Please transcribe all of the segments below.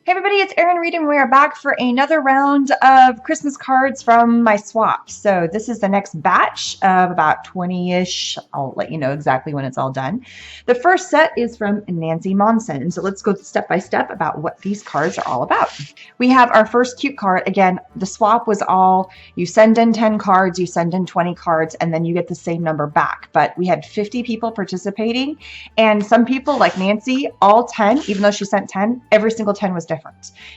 Hey everybody, it's Erin Reed and we are back for another round of Christmas cards from my swap. So this is the next batch of about 20-ish. I'll let you know exactly when it's all done. The first set is from Nancy Monson. So let's go step by step about what these cards are all about. We have our first cute card. Again, the swap was all, you send in 10 cards, you send in 20 cards, and then you get the same number back. But we had 50 people participating, and some people like Nancy, all 10, even though she sent 10, every single 10 was different.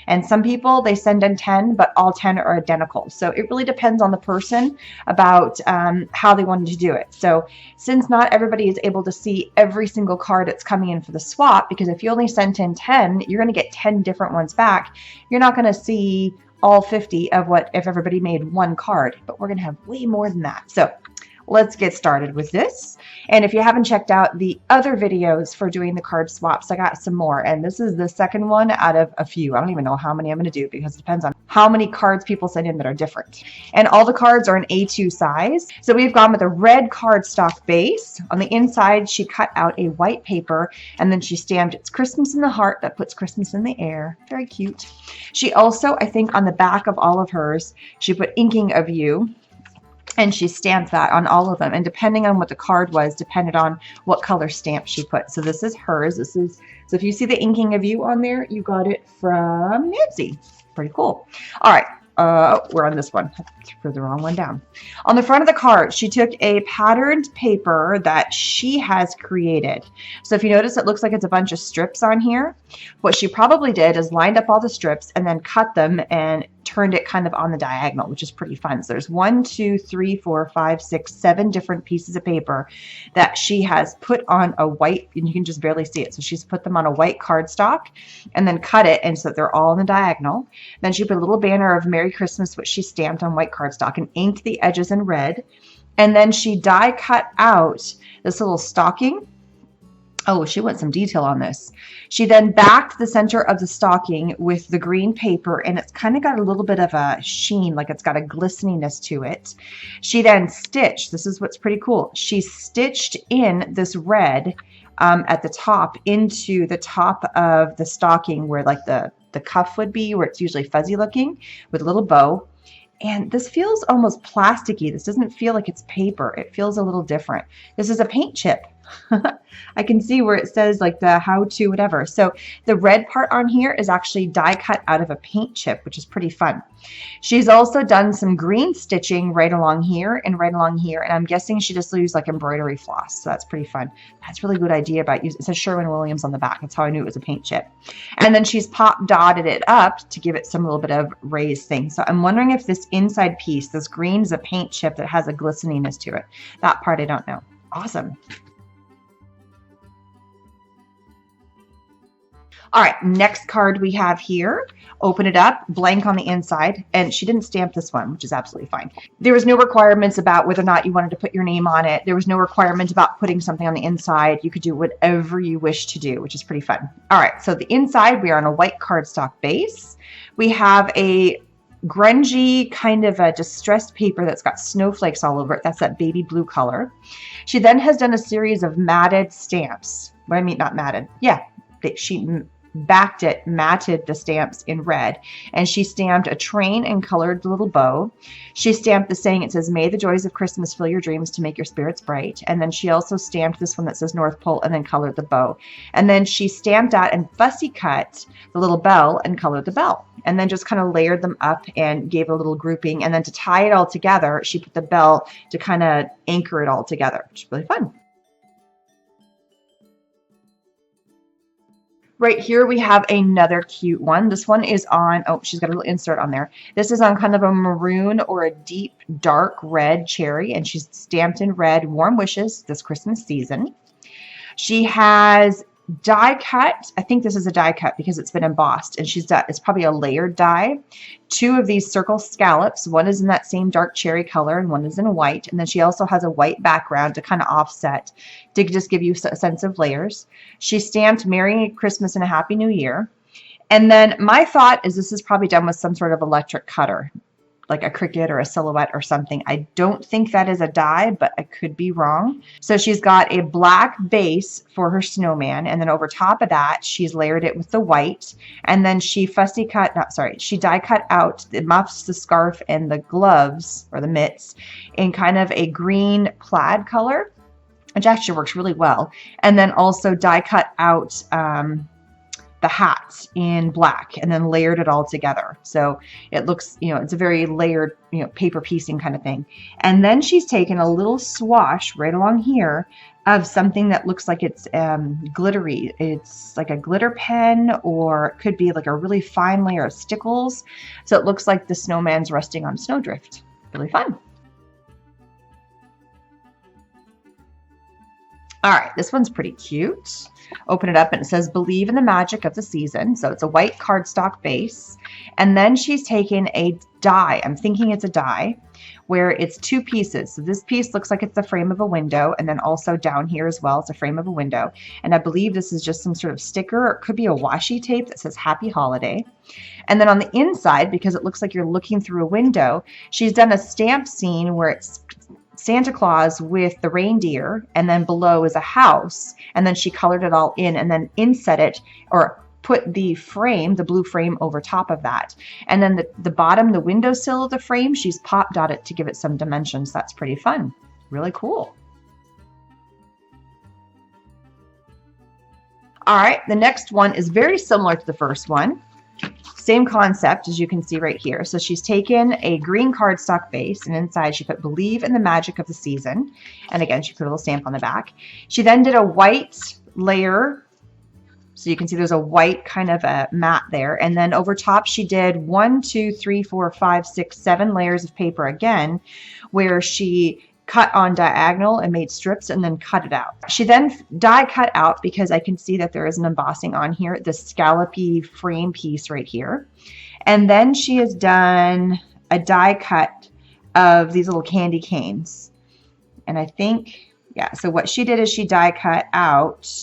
And some people, they send in 10, but all 10 are identical. So it really depends on the person about how they wanted to do it. So since not everybody is able to see every single card that's coming in for the swap, because if you only sent in 10, you're going to get 10 different ones back. You're not going to see all 50 of what if everybody made one card, but we're going to have way more than that. So let's get started with this. And if you haven't checked out the other videos for doing the card swaps, I got some more. And this is the second one out of a few. I don't even know how many I'm going to do because it depends on how many cards people send in that are different. And all the cards are an A2 size. So we've gone with a red cardstock base. On the inside, she cut out a white paper and then she stamped "It's Christmas in the Heart" that puts Christmas in the air. Very cute. She also, I think on the back of all of hers, she put "Inking of You." And she stamped that on all of them. And depending on what the card was, depended on what color stamp she put. So this is hers. So if you see the "Inking of You" on there, you got it from Nancy. Pretty cool. All right. We're on this one. I threw the wrong one down. On the front of the card, she took a patterned paper that she has created. So if you notice, it looks like it's a bunch of strips on here. What she probably did is lined up all the strips and then cut them and turned it kind of on the diagonal, which is pretty fun. So there's 1, 2, 3, 4, 5, 6, 7 different pieces of paper that she has put on a white, and you can just barely see it. So she's put them on a white cardstock and then cut it, and so they're all on the diagonal. Then she put a little banner of "Merry Christmas," which she stamped on white cardstock and inked the edges in red. And then she die cut out this little stocking. Oh, she went some detail on this. She then backed the center of the stocking with the green paper, and it's kind of got a little bit of a sheen, like it's got a glisteniness to it. She then stitched, this is what's pretty cool, she stitched in this red at the top into the top of the stocking where like the cuff would be, where it's usually fuzzy looking, with a little bow. And this feels almost plasticky. This doesn't feel like it's paper. It feels a little different. This is a paint chip. I can see where it says like the "how to" whatever. So the red part on here is actually die cut out of a paint chip, which is pretty fun. She's also done some green stitching right along here and right along here. And I'm guessing she just used like embroidery floss. So that's pretty fun. That's a really good idea about using. It says Sherwin-Williams on the back. That's how I knew it was a paint chip. And then she's pop dotted it up to give it some little bit of raised thing. So I'm wondering if this inside piece, this green, is a paint chip that has a glisteniness to it. That part I don't know. Awesome. All right, next card we have here. Open it up, blank on the inside, and she didn't stamp this one, which is absolutely fine. There was no requirements about whether or not you wanted to put your name on it. There was no requirement about putting something on the inside. You could do whatever you wish to do, which is pretty fun. All right, so the inside, we are on a white cardstock base. We have a grungy kind of a distressed paper that's got snowflakes all over it. That's that baby blue color. She then has done a series of matted stamps. What I mean, not matted. Yeah, she backed it, matted the stamps in red, and she stamped a train and colored the little bow. She stamped the saying, it says, "May the joys of Christmas fill your dreams to make your spirits bright." And then she also stamped this one that says "North Pole" and then colored the bow. And then she stamped out and fussy cut the little bell and colored the bell. And then just kind of layered them up and gave a little grouping. And then to tie it all together, she put the bell to kind of anchor it all together, which is really fun. Right here we have another cute one. This one is on, oh, she's got a little insert on there. This is on kind of a maroon or a deep dark red cherry, and she's stamped in red, "Warm wishes this Christmas season." She has die cut, I think this is a die cut because it's been embossed, and she's done, it's probably a layered die. 2 of these circle scallops, one is in that same dark cherry color and one is in white, and then she also has a white background to kind of offset, to just give you a sense of layers. She stamped "Merry Christmas and a Happy New Year." And then my thought is this is probably done with some sort of electric cutter, like a cricket or a silhouette or something. I don't think that is a die, but I could be wrong. So she's got a black base for her snowman, and then over top of that, she's layered it with the white, and then she die cut out the muffs, the scarf, and the gloves, or the mitts, in kind of a green plaid color, which actually works really well. And then also die cut out the hat in black, and then layered it all together. So it looks, it's a very layered, paper piecing kind of thing. And then she's taken a little swash right along here of something that looks like it's glittery. It's like a glitter pen, or it could be like a really fine layer of stickles. So it looks like the snowman's resting on snowdrift. Really fun. All right, this one's pretty cute. Open it up and it says, "Believe in the magic of the season." So it's a white cardstock base. And then she's taken a die. I'm thinking it's a die where it's two pieces. So this piece looks like it's the frame of a window. And then also down here as well, it's a frame of a window. And I believe this is just some sort of sticker, or it could be a washi tape that says "Happy Holiday." And then on the inside, because it looks like you're looking through a window, she's done a stamp scene where it's Santa Claus with the reindeer, and then below is a house, and then she colored it all in, and then inset it, or put the frame, the blue frame, over top of that. And then the bottom, the windowsill of the frame, she's pop dotted to give it some dimensions. That's pretty fun. Really cool. All right, the next one is very similar to the first one. Same concept, as you can see right here. So she's taken a green cardstock base, and inside she put "Believe in the magic of the season." And again, she put a little stamp on the back. She then did a white layer. So you can see there's a white kind of a mat there. And then over top, she did 1, 2, 3, 4, 5, 6, 7 layers of paper again, where she cut on diagonal and made strips and then cut it out. She then die cut out, because I can see that there is an embossing on here, the scallopy frame piece right here. And then she has done a die cut of these little candy canes. And I think, yeah, so what she did is she die cut out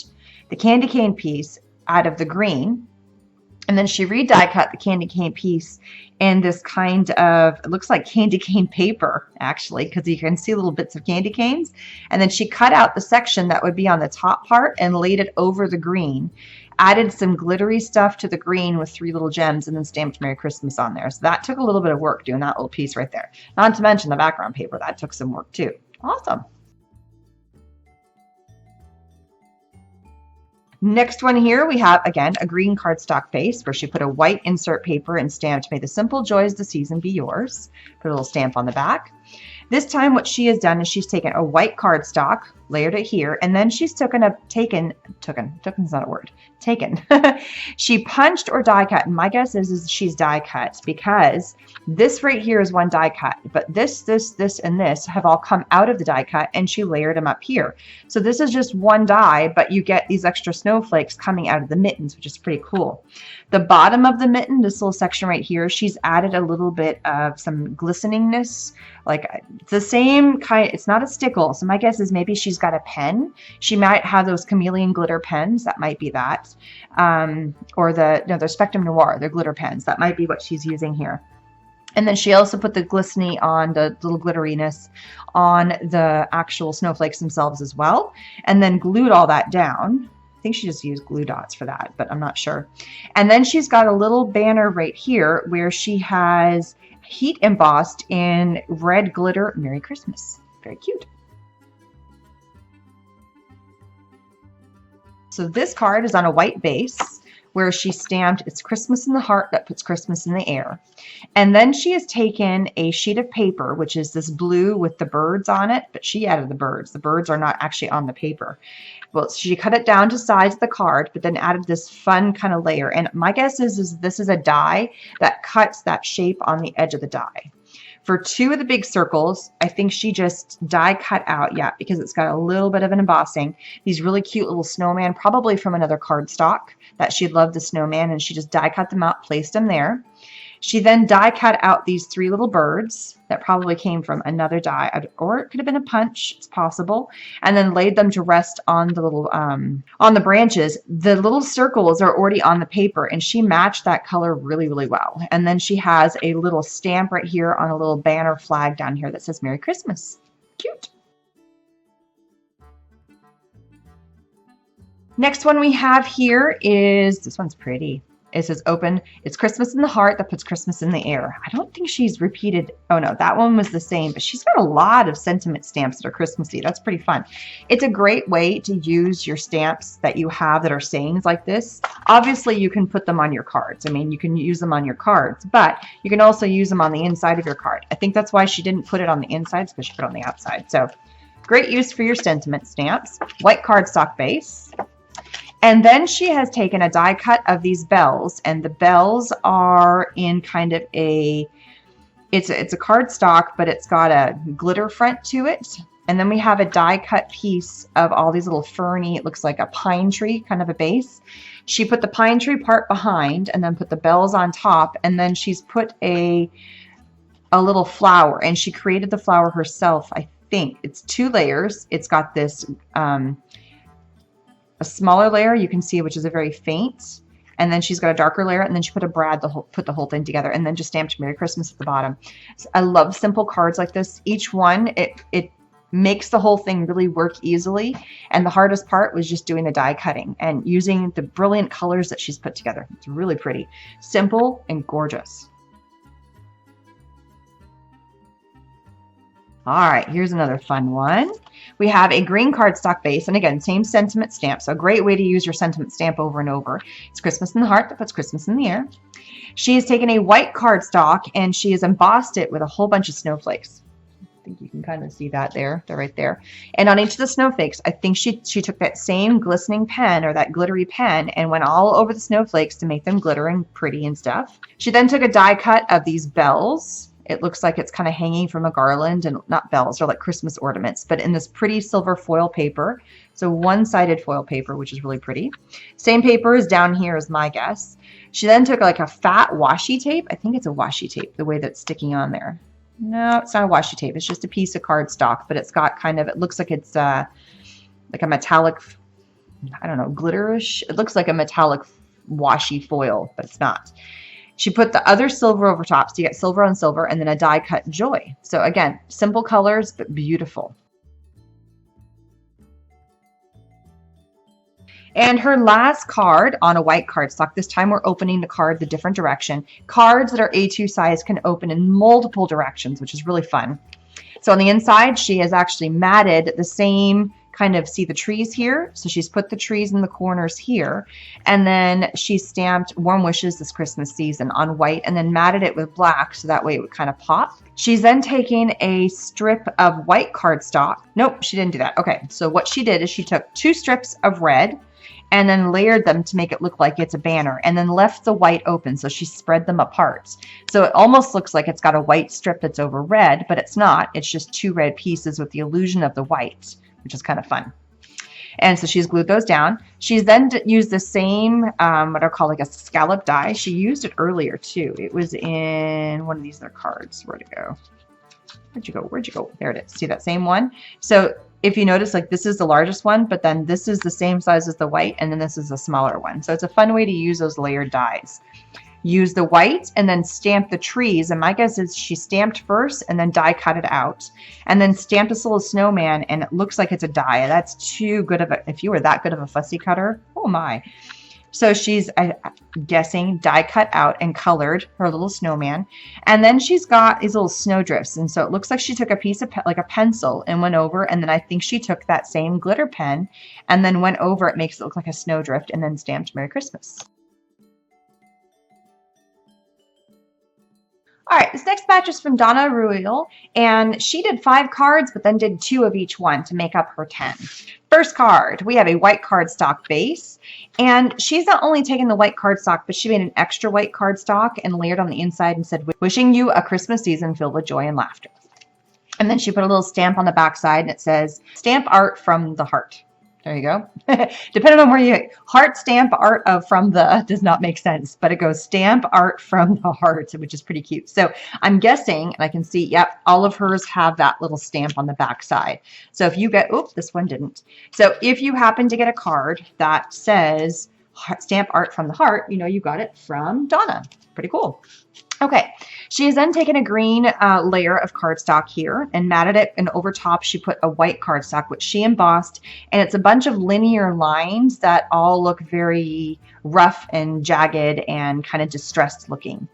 the candy cane piece out of the green, and then she re-die cut the candy cane piece in this kind of, it looks like candy cane paper, actually, because you can see little bits of candy canes. And then she cut out the section that would be on the top part and laid it over the green, added some glittery stuff to the green with 3 little gems, and then stamped "Merry Christmas" on there. So that took a little bit of work doing that little piece right there. Not to mention the background paper, that took some work too. Awesome. Next one here, we have, again, a green cardstock base where she put a white insert paper and stamped "May the simple joys of the season be yours." Put a little stamp on the back. This time what she has done is she's taken a white cardstock, layered it here, and then she's taken, she punched or die cut, and my guess is she's die cut, because this right here is one die cut, but this, and this have all come out of the die cut, and she layered them up here. So this is just one die, but you get these extra snowflakes coming out of the mittens, which is pretty cool. The bottom of the mitten, this little section right here, she's added a little bit of some glisteningness, like it's the same kind, it's not a stickle. So my guess is maybe she's got a pen. She might have those chameleon glitter pens. That might be that. Or the Spectrum Noir, they're glitter pens. That might be what she's using here. And then she also put the glistening on, the little glitteriness on the actual snowflakes themselves as well. And then glued all that down. I think she just used glue dots for that, but I'm not sure. And then she's got a little banner right here where she has heat embossed in red glitter "Merry Christmas." Very cute. So this card is on a white base where she stamped "It's Christmas in the heart that puts Christmas in the air." And then she has taken a sheet of paper, which is this blue with the birds on it, but she added the birds. The birds are not actually on the paper. Well, she cut it down to size of the card, but then added this fun kind of layer. And my guess is this is a die that cuts that shape on the edge of the die. For 2 of the big circles, I think she just die cut out, yeah, because it's got a little bit of an embossing. These really cute little snowman, probably from another cardstock that she loved the snowman, and she just die cut them out, placed them there. She then die cut out these 3 little birds that probably came from another die, or it could have been a punch, it's possible, and then laid them to rest on the little on the branches. The little circles are already on the paper, and she matched that color really, really well. And then she has a little stamp right here on a little banner flag down here that says Merry Christmas. Cute. Next one we have here is, this one's pretty. It says open, it's Christmas in the heart that puts Christmas in the air. I don't think she's repeated. Oh no, that one was the same, but she's got a lot of sentiment stamps that are Christmassy. That's pretty fun. It's a great way to use your stamps that you have that are sayings like this. Obviously, you can put them on your cards. I mean, you can use them on your cards, but you can also use them on the inside of your card. I think that's why she didn't put it on the inside, because she put it on the outside. So great use for your sentiment stamps. White cardstock base. And then she has taken a die cut of these bells, and the bells are in kind of a, it's a cardstock, but it's got a glitter front to it. And then we have a die cut piece of all these little ferny, it looks like a pine tree kind of a base. She put the pine tree part behind and then put the bells on top, and then she's put a little flower, and she created the flower herself. I think it's 2 layers. It's got this a smaller layer you can see, which is a very faint, and then she's got a darker layer, and then she put a brad put the whole thing together, and then just stamped Merry Christmas at the bottom. So I love simple cards like this. Each one, it makes the whole thing really work easily, and the hardest part was just doing the die cutting and using the brilliant colors that she's put together. It's really pretty, simple and gorgeous. All right, here's another fun one. We have a green cardstock base, and again, same sentiment stamp. So a great way to use your sentiment stamp over and over. It's Christmas in the heart that puts Christmas in the air. She has taken a white cardstock and she has embossed it with a whole bunch of snowflakes. I think you can kind of see that there. They're right there. And on each of the snowflakes, I think she took that same glistening pen or that glittery pen and went all over the snowflakes to make them glitter and pretty and stuff. She then took a die cut of these bells. It looks like it's kind of hanging from a garland, and not bells, they're like Christmas ornaments, but in this pretty silver foil paper. So one-sided foil paper, which is really pretty. Same paper is down here is my guess. She then took like a fat washi tape. I think it's a washi tape, the way that's sticking on there. No, it's not a washi tape. It's just a piece of cardstock, but it's got kind of, it looks like it's like a metallic, I don't know, glitterish. It looks like a metallic washi foil, but it's not. She put the other silver over top, so you get silver on silver, and then a die cut joy. So again, simple colors, but beautiful. And her last card on a white cardstock, this time we're opening the card the different direction. Cards that are A2 size can open in multiple directions, which is really fun. So on the inside, she has actually matted the same kind of, see the trees here? So she's put the trees in the corners here, and then she stamped Warm Wishes this Christmas season on white and then matted it with black so that way it would kind of pop. She's then taken a strip of white cardstock. Nope, she didn't do that. Okay, so what she did is she took 2 strips of red and then layered them to make it look like it's a banner, and then left the white open, so she spread them apart. So it almost looks like it's got a white strip that's over red, but it's not. It's just 2 red pieces with the illusion of the white, which is kind of fun. And so she's glued those down. She's then used the same, what I'll call like a scallop die. She used it earlier too. It was in one of these other cards. Where'd it go? Where'd you go? Where'd you go? There it is. See that same one? So if you notice, like this is the largest one, but then this is the same size as the white, and then this is a smaller one. So it's a fun way to use those layered dies. Use the white and then stamp the trees. And my guess is she stamped first and then die cut it out, and then stamped this little snowman, and it looks like it's a die. That's too good of a, if you were that good of a fussy cutter, oh my. So she's guessing die cut out and colored her little snowman. And then she's got these little snowdrifts. And so it looks like she took a piece of like a pencil and went over. And then I think she took that same glitter pen and then went over. It makes it look like a snowdrift, and then stamped Merry Christmas. All right, this next batch is from Donna Rural, and she did 5 cards, but then did 2 of each one to make up her 10. First card, we have a white cardstock base, and she's not only taken the white cardstock, but she made an extra white cardstock and layered on the inside and said, "Wishing you a Christmas season filled with joy and laughter." And then she put a little stamp on the back side, and it says, "Stamp art from the heart." There you go. Depending on where you heart stamp art of from the does not make sense, but it goes stamp art from the heart, which is pretty cute. So I'm guessing, and I can see, yep, all of hers have that little stamp on the back side. So if you get, oops, this one didn't. So if you happen to get a card that says stamp art from the heart, you know you got it from Donna. Pretty cool. Okay, she has then taken a green layer of cardstock here and matted it, and over top she put a white cardstock, which she embossed, and it's a bunch of linear lines that all look very rough and jagged and kind of distressed looking.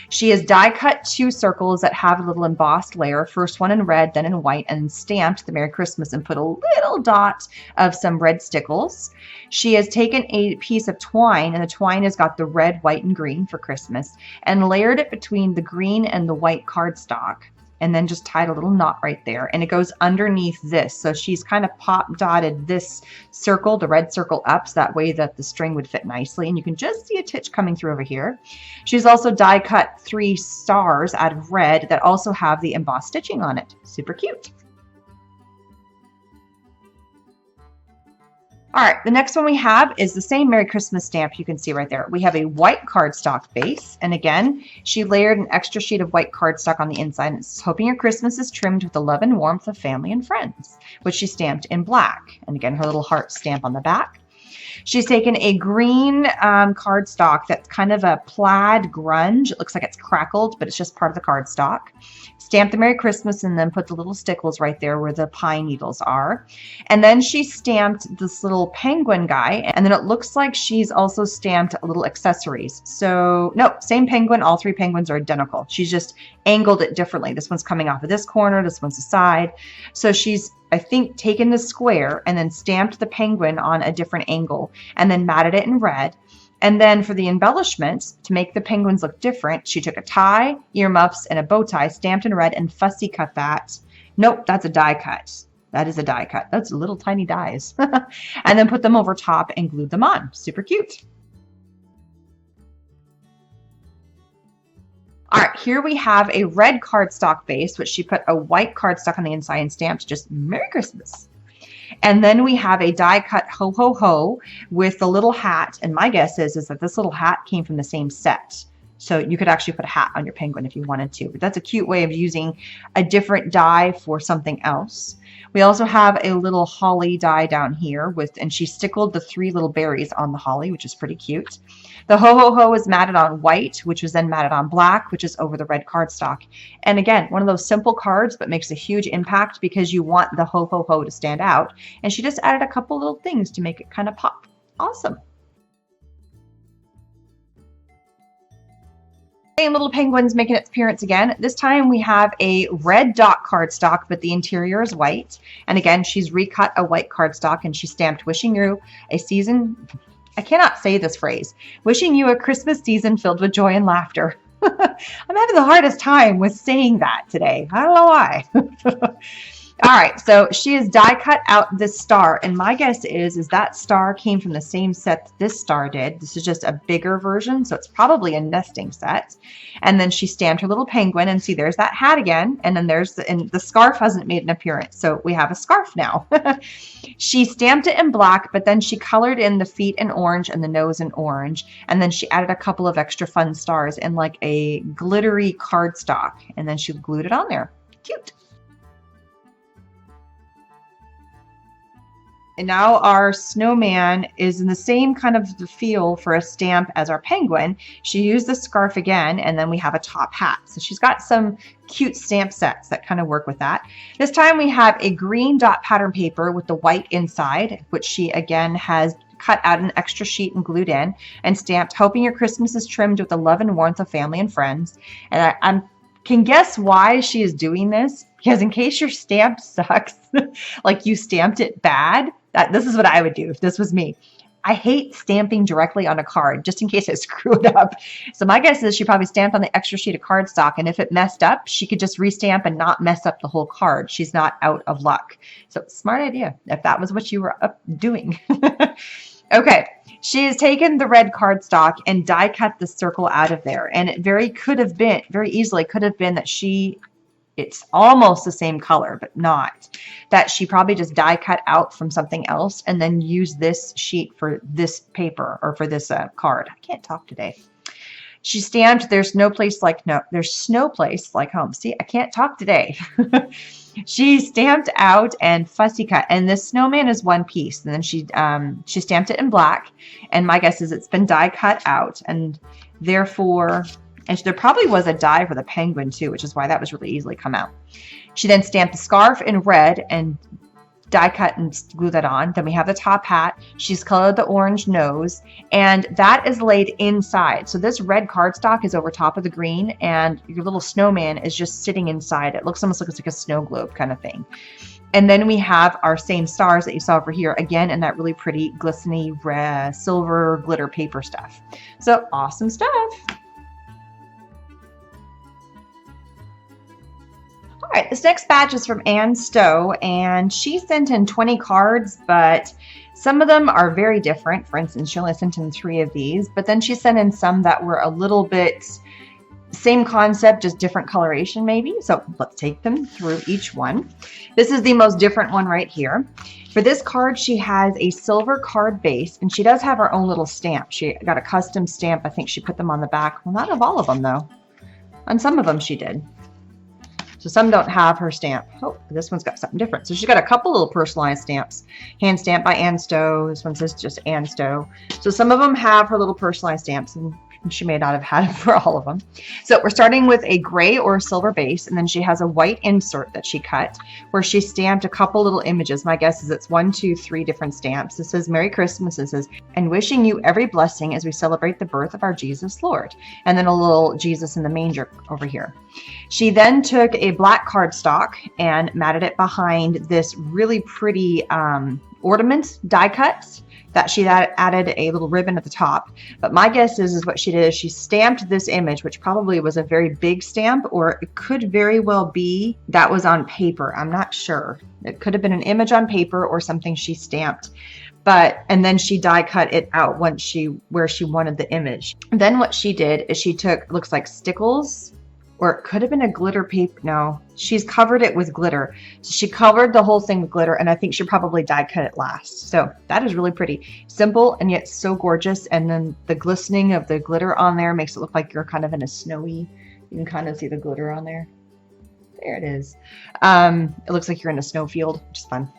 She has die cut 2 circles that have a little embossed layer, first one in red, then in white, and stamped the Merry Christmas and put a little dot of some red stickles. She has taken a piece of twine, and the twine has got the red, white, and green for Christmas, and layered it between the green and the white cardstock, and then just tied a little knot right there, and it goes underneath this. So she's kind of pop dotted this circle, the red circle, up, so that way that the string would fit nicely, and you can just see a titch coming through over here. She's also die cut 3 stars out of red that also have the embossed stitching on it. Super cute. All right, the next one we have is the same Merry Christmas stamp you can see right there. We have a white cardstock base, and again, she layered an extra sheet of white cardstock on the inside, and it's hoping your Christmas is trimmed with the love and warmth of family and friends, which she stamped in black. And again, her little heart stamp on the back. She's taken a green cardstock that's kind of a plaid grunge. It looks like it's crackled, but it's just part of the cardstock. Stamped the Merry Christmas and then put the little stickles right there where the pine needles are. And then she stamped this little penguin guy, and then it looks like she's also stamped little accessories. So, no, same penguin. All 3 penguins are identical. She's just angled it differently. This one's coming off of this corner. This one's the side. So she's, I think, taken the square and then stamped the penguin on a different angle and then matted it in red. And then for the embellishments, to make the penguins look different, she took a tie, earmuffs, and a bow tie, stamped in red, and fussy cut that. Nope, that's a die cut. That is a die cut. That's little tiny dies. And then put them over top and glued them on. Super cute. All right, here we have a red cardstock base, which she put a white cardstock on the inside and stamped just Merry Christmas. And then we have a die cut ho ho ho with the little hat. And my guess is that this little hat came from the same set. So you could actually put a hat on your penguin if you wanted to. But that's a cute way of using a different die for something else. We also have a little holly die down here and she stickled the 3 little berries on the holly, which is pretty cute. The ho ho ho is matted on white, which was then matted on black, which is over the red cardstock. And again, one of those simple cards, but makes a huge impact because you want the ho ho ho to stand out. And she just added a couple little things to make it kind of pop. Awesome. Same little penguins making its appearance again. This time we have a red dot cardstock, but the interior is white. And again, she's recut a white cardstock and she stamped wishing you a season, I cannot say this phrase, wishing you a Christmas season filled with joy and laughter. I'm having the hardest time with saying that today. I don't know why. All right, so she has die cut out this star, and my guess is that star came from the same set that this star did. This is just a bigger version, so it's probably a nesting set. And then she stamped her little penguin, and see, there's that hat again, and then and the scarf hasn't made an appearance, so we have a scarf now. She stamped it in black, but then she colored in the feet in orange and the nose in orange, and then she added a couple of extra fun stars in like a glittery cardstock, and then she glued it on there. Cute. And now our snowman is in the same kind of the feel for a stamp as our penguin. She used the scarf again, and then we have a top hat. So she's got some cute stamp sets that kind of work with that. This time we have a green dot pattern paper with the white inside, which she again has cut out an extra sheet and glued in and stamped, hoping your Christmas is trimmed with the love and warmth of family and friends. And I can guess why she is doing this, because in case your stamp sucks, like you stamped it bad, this is what I would do if this was me. I hate stamping directly on a card just in case I screw it up. So my guess is she probably stamped on the extra sheet of cardstock, and if it messed up, she could just restamp and not mess up the whole card. She's not out of luck. So smart idea if that was what you were up doing. Okay, she has taken the red cardstock and die cut the circle out of there, and it very easily could have been that she it's almost the same color, but not. That she probably just die cut out from something else and then used this sheet for this paper or for this card. I can't talk today. She stamped, there's no place like home. See, I can't talk today. She stamped out and fussy cut, and this snowman is one piece, and then she stamped it in black, and my guess is it's been die cut out, and therefore, and there probably was a die for the penguin too, which is why that was really easily come out. She then stamped the scarf in red and die cut and glue that on. Then we have the top hat. She's colored the orange nose, and that is laid inside. So this red cardstock is over top of the green, and your little snowman is just sitting inside. It looks almost like a snow globe kind of thing. And then we have our same stars that you saw over here, again in that really pretty glistening red, silver glitter paper stuff. So awesome stuff. All right, this next batch is from Ansto, and she sent in 20 cards, but some of them are very different. For instance, she only sent in 3 of these, but then she sent in some that were a little bit same concept, just different coloration maybe. So let's take them through each one. This is the most different one right here. For this card, she has a silver card base, and she does have her own little stamp. She got a custom stamp. I think she put them on the back. Well, not of all of them though. On some of them she did. So some don't have her stamp. Oh, this one's got something different. So she's got a couple little personalized stamps. Hand stamped by Ansto. This one says just Ansto. So some of them have her little personalized stamps, and she may not have had it for all of them. So we're starting with a gray or silver base, and then she has a white insert that she cut where she stamped a couple little images. My guess is it's 1, 2, 3 different stamps. This says Merry Christmas. This says, and wishing you every blessing as we celebrate the birth of our Jesus Lord. And then a little Jesus in the manger over here. She then took a black cardstock and matted it behind this really pretty ornament die cuts that she added a little ribbon at the top. But my guess is what she did is she stamped this image, which probably was a very big stamp, or it could very well be that was on paper. I'm not sure. It could have been an image on paper or something she stamped. And then she die cut it out where she wanted the image. Then what she did is she took, looks like stickles, or it could have been a glitter paper. No, she's covered it with glitter. So she covered the whole thing with glitter, and I think she probably die cut it last. So that is really pretty. Simple and yet so gorgeous. And then the glistening of the glitter on there makes it look like you're kind of in a snowy, you can kind of see the glitter on there. There it is. It looks like you're in a snowfield, which is fun.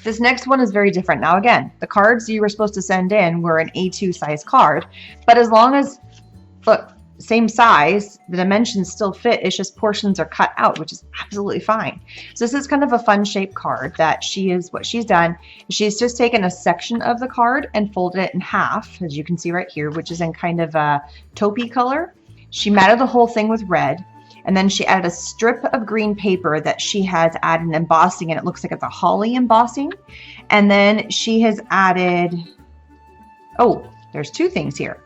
This next one is very different. Now again, the cards you were supposed to send in were an A2 size card, but as long as, look, same size, the dimensions still fit, it's just portions are cut out, which is absolutely fine. So this is kind of a fun shaped card that what she's done, she's just taken a section of the card and folded it in half, as you can see right here, which is in kind of a taupey color. She matted the whole thing with red. And then she added a strip of green paper that she has added an embossing, and it looks like it's a holly embossing. And then she has added, oh, there's 2 things here.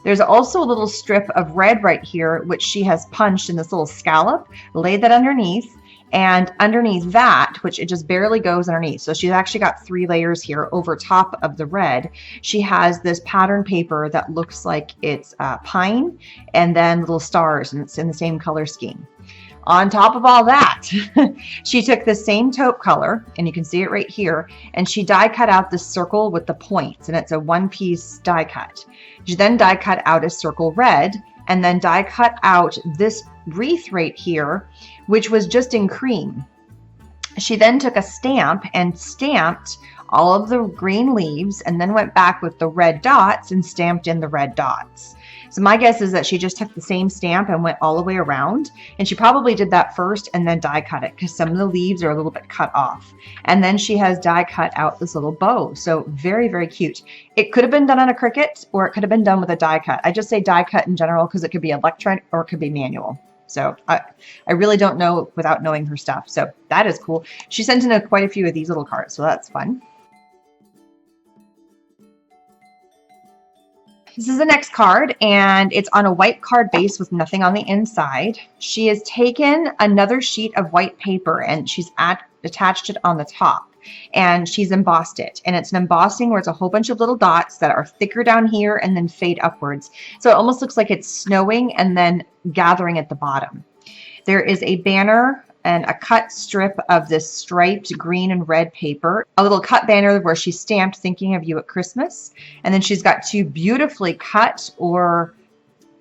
There's also a little strip of red right here, which she has punched in this little scallop, laid that underneath. And underneath that, which it just barely goes underneath. So she's actually got 3 layers here over top of the red. She has this pattern paper that looks like it's pine and then little stars, and it's in the same color scheme. On top of all that, she took the same taupe color, and you can see it right here, and she die cut out this circle with the points, and it's a 1-piece die cut. She then die cut out a circle red, and then die cut out this wreath right here, which was just in cream. She then took a stamp and stamped all of the green leaves, and then went back with the red dots and stamped in the red dots. So my guess is that she just took the same stamp and went all the way around, and she probably did that first and then die cut it, because some of the leaves are a little bit cut off. And then she has die cut out this little bow. So very, very cute. It could have been done on a Cricut, or it could have been done with a die cut. I just say die cut in general because it could be electronic or it could be manual. So I really don't know without knowing her stuff. So that is cool. She sent in quite a few of these little cards, so that's fun. This is the next card, and it's on a white card base with nothing on the inside. She has taken another sheet of white paper, and she's attached it on the top. and she's embossed it. And it's an embossing where it's a whole bunch of little dots that are thicker down here and then fade upwards. So it almost looks like it's snowing and then gathering at the bottom. There is a banner and a cut strip of this striped green and red paper, a little cut banner where she stamped "Thinking of You at Christmas." And then she's got two beautifully cut or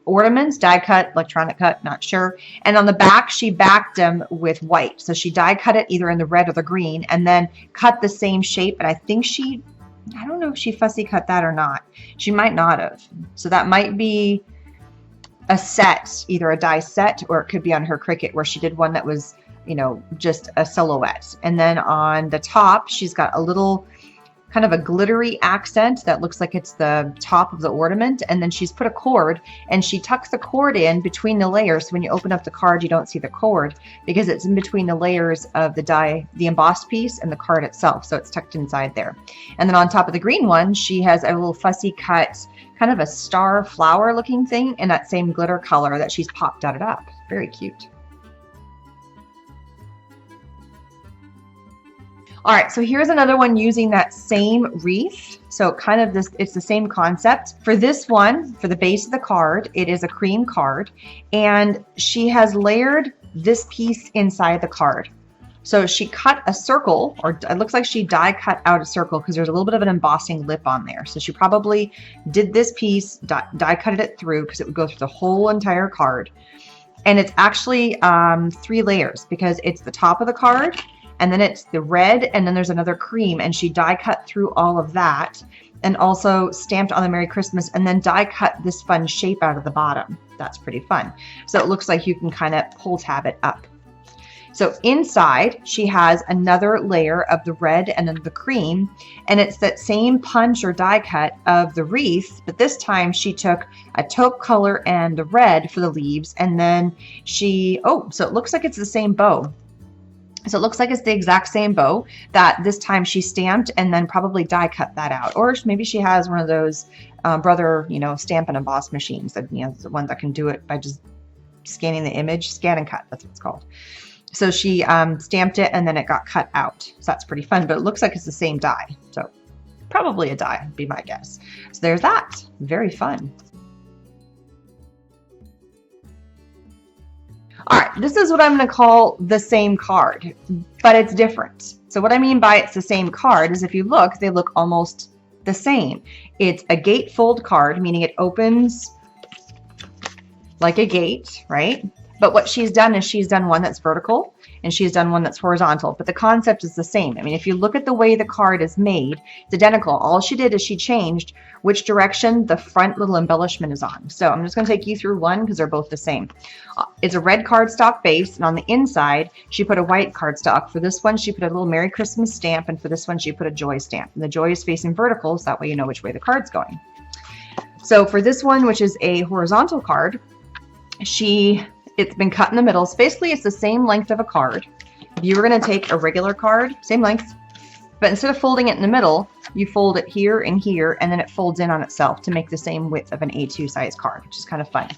ornaments, die cut, electronic cut, not sure. And on the back, she backed them with white. So she die cut it either in the red or the green and then cut the same shape. And I think I don't know if she fussy cut that or not. She might not have. So that might be a set, either a die set, or it could be on her Cricut where she did one that was, you know, just a silhouette. And then on the top, she's got a little kind of a glittery accent that looks like it's the top of the ornament. And then she's put a cord and she tucks the cord in between the layers. So when you open up the card, you don't see the cord because it's in between the layers of the embossed piece and the card itself. So it's tucked inside there. And then on top of the green one, she has a little fussy cut, kind of a star flower looking thing in that same glitter color that she's popped dotted up. Very cute. All right, so here's another one using that same wreath. So kind of this, it's the same concept. For this one, for the base of the card, it is a cream card, and she has layered this piece inside the card. So she cut a circle, or it looks like she die cut out a circle because there's a little bit of an embossing lip on there. So she probably did this piece, die cut it through because it would go through the whole entire card. And it's actually 3 layers because it's the top of the card, and then it's the red, and then there's another cream, and she die cut through all of that and also stamped on the Merry Christmas and then die cut this fun shape out of the bottom. That's pretty fun. So it looks like you can kind of pull tab it up. So inside she has another layer of the red and then the cream, and it's that same punch or die cut of the wreath, but this time she took a taupe color and the red for the leaves, and then so it looks like it's the same bow. So it looks like it's the exact same bow that this time she stamped and then probably die cut that out. Or maybe she has one of those Brother, stamp and emboss machines that, the one that can do it by just scanning the image, scan and cut, that's what it's called. So she stamped it and then it got cut out. So that's pretty fun, but it looks like it's the same die. So probably a die would be my guess. So there's that, very fun. All right, this is what I'm going to call the same card, but it's different. So what I mean by it's the same card is if you look, they look almost the same. It's a gatefold card, meaning it opens like a gate, right? But what she's done is she's done one that's vertical and she's done one that's horizontal, but the concept is the same. I mean, if you look at the way the card is made, it's identical. All she did is she changed which direction the front little embellishment is on. So I'm just going to take you through one because they're both the same. It's a red cardstock base, and on the inside, she put a white cardstock. For this one, she put a little Merry Christmas stamp, and for this one, she put a joy stamp. And the joy is facing vertical, so that way you know which way the card's going. So for this one, which is a horizontal card, it's been cut in the middle. So basically, it's the same length of a card. If you were going to take a regular card, same length, but instead of folding it in the middle, you fold it here and here, and then it folds in on itself to make the same width of an A2 size card, which is kind of fun.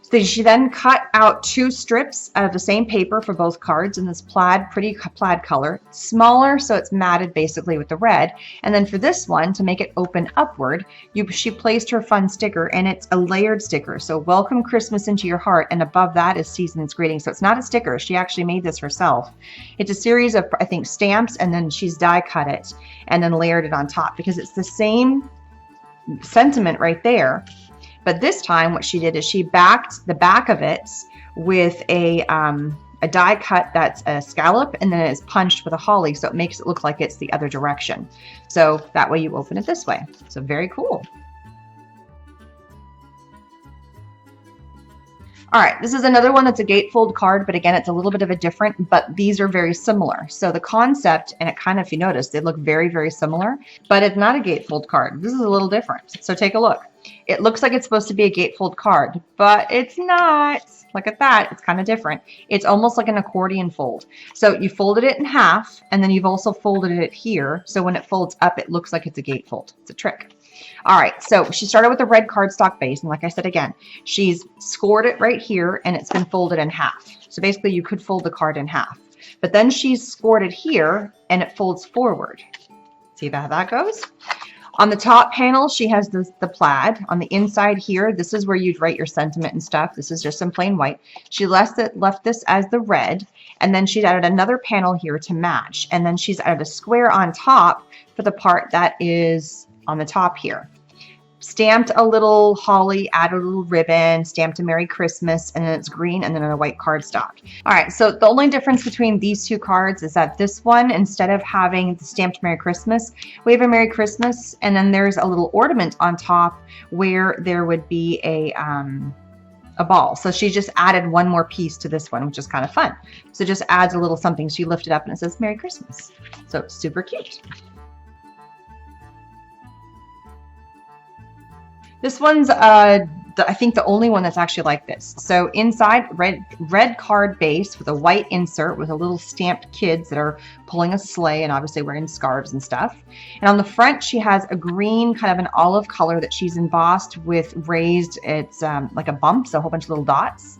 So she then cut out 2 strips out of the same paper for both cards in this pretty plaid color. Smaller, so it's matted basically with the red. And then for this one, to make it open upward, she placed her fun sticker, and it's a layered sticker. So welcome Christmas into your heart, and above that is season's greeting. So it's not a sticker. She actually made this herself. It's a series of, I think, stamps, and then she's die cut it and then layered it on top because it's the same sentiment right there. But this time what she did is she backed the back of it with a die cut that's a scallop, and then it's punched with a holly, so it makes it look like it's the other direction. So that way you open it this way. So very cool. All right, this is another one that's a gatefold card, but again, it's a little bit of a different, but these are very similar. So the concept, and it kind of, if you notice, they look very, very similar, but it's not a gatefold card. This is a little different. So take a look. It looks like it's supposed to be a gatefold card, but it's not. Look at that. It's kind of different. It's almost like an accordion fold. So you folded it in half, and then you've also folded it here. So when it folds up, it looks like it's a gatefold. It's a trick. All right, so she started with a red cardstock base, and like I said again, she's scored it right here, and it's been folded in half. So basically, you could fold the card in half. but then she's scored it here and it folds forward. See how that goes? On the top panel, she has the plaid. On the inside here, this is where you'd write your sentiment and stuff. This is just in plain white. She left this as the red, and then she's added another panel here to match, and then she's added a square on top for the part that is on the top here. Stamped a little holly, added a little ribbon, stamped a Merry Christmas, and then it's green and then a white cardstock. All right, so the only difference between these two cards is that this one, instead of having the stamped Merry Christmas, we have a Merry Christmas, and then there's a little ornament on top where there would be a ball. So she just added one more piece to this one, which is kind of fun. So it just adds a little something. She lifted up and it says Merry Christmas. So it's super cute. This one's, I think, the only one that's actually like this. So inside, red card base with a white insert with a little stamped kids that are pulling a sleigh and obviously wearing scarves and stuff. And on the front, she has a green, kind of an olive color that she's embossed with raised, it's like a bump, so a whole bunch of little dots.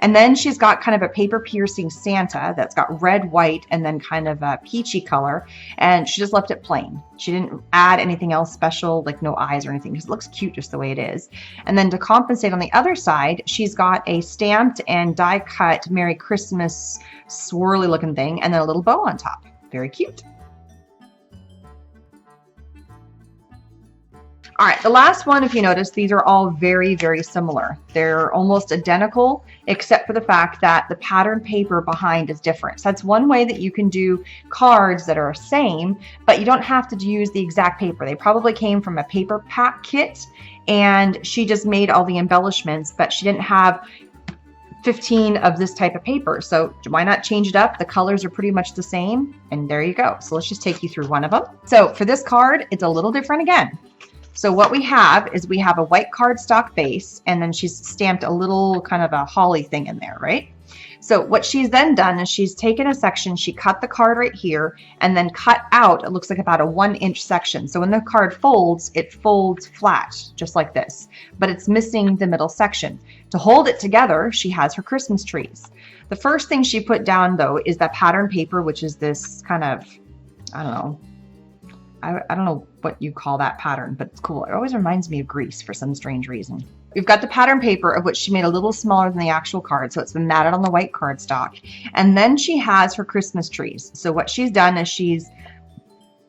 And then she's got kind of a paper piercing Santa that's got red, white, and then kind of a peachy color. And she just left it plain. She didn't add anything else special, like no eyes or anything, because it looks cute just the way it is. And then to compensate on the other side, she's got a stamped and die cut Merry Christmas swirly looking thing, and then a little bow on top. Very cute. All right, the last one, if you notice, these are all very, very similar. They're almost identical, except for the fact that the pattern paper behind is different. So that's one way that you can do cards that are the same, but you don't have to use the exact paper. They probably came from a paper pack kit, and she just made all the embellishments, but she didn't have 15 of this type of paper. So why not change it up? The colors are pretty much the same, and there you go. So let's just take you through one of them. So for this card, it's a little different again. So what we have is we have a white cardstock base, and then she's stamped a little kind of a holly thing in there, right? So what she's then done is she's taken a section, she cut the card right here, and then cut out, it looks like about a 1-inch section. So when the card folds, it folds flat, just like this, but it's missing the middle section. To hold it together, she has her Christmas trees. The first thing she put down, though, is that pattern paper, which is this kind of, I don't know what you call that pattern, but it's cool. It always reminds me of Greece for some strange reason. We've got the pattern paper, of which she made a little smaller than the actual card, so it's been matted on the white cardstock. And then she has her Christmas trees. So what she's done is she's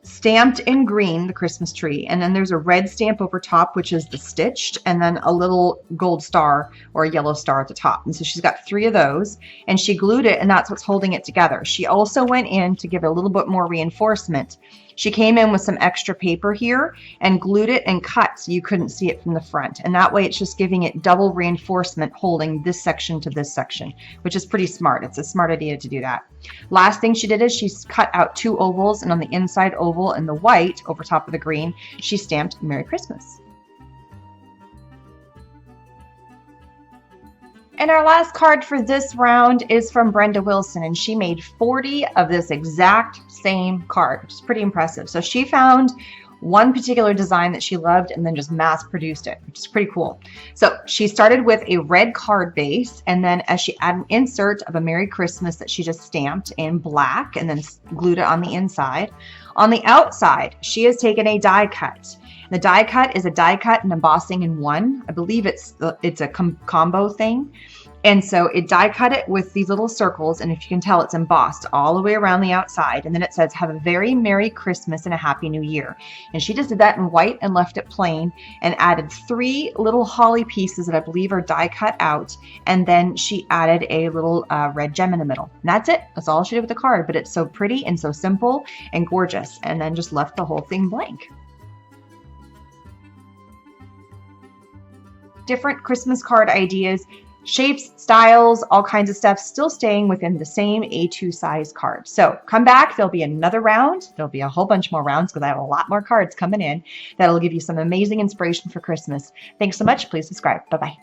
stamped in green the Christmas tree, and then there's a red stamp over top, which is the stitched, and then a little gold star or a yellow star at the top. And so she's got 3 of those, and she glued it, and that's what's holding it together. She also went in to give it a little bit more reinforcement. She came in with some extra paper here and glued it and cut so you couldn't see it from the front. And that way it's just giving it double reinforcement, holding this section to this section, which is pretty smart. It's a smart idea to do that. Last thing she did is she's cut out 2 ovals, and on the inside oval in the white over top of the green, she stamped Merry Christmas. And our last card for this round is from Brenda Wilson, and she made 40 of this exact same card, which is pretty impressive. So she found one particular design that she loved and then just mass produced it, which is pretty cool. So she started with a red card base, and then as she added an insert of a Merry Christmas that she just stamped in black and then glued it on the inside. On the outside, she has taken a die cut. The die cut is a die cut and embossing in one. I believe it's a combo thing. And so it die cut it with these little circles, and if you can tell, it's embossed all the way around the outside. And then it says, "Have a very Merry Christmas and a Happy New Year." And she just did that in white and left it plain, and added 3 little holly pieces that I believe are die cut out. And then she added a little red gem in the middle. And that's it. That's all she did with the card, but it's so pretty and so simple and gorgeous. And then just left the whole thing blank. Different Christmas card ideas, shapes, styles, all kinds of stuff, still staying within the same A2 size card. So come back, there'll be another round. There'll be a whole bunch more rounds because I have a lot more cards coming in that'll give you some amazing inspiration for Christmas. Thanks so much. Please subscribe. Bye-bye.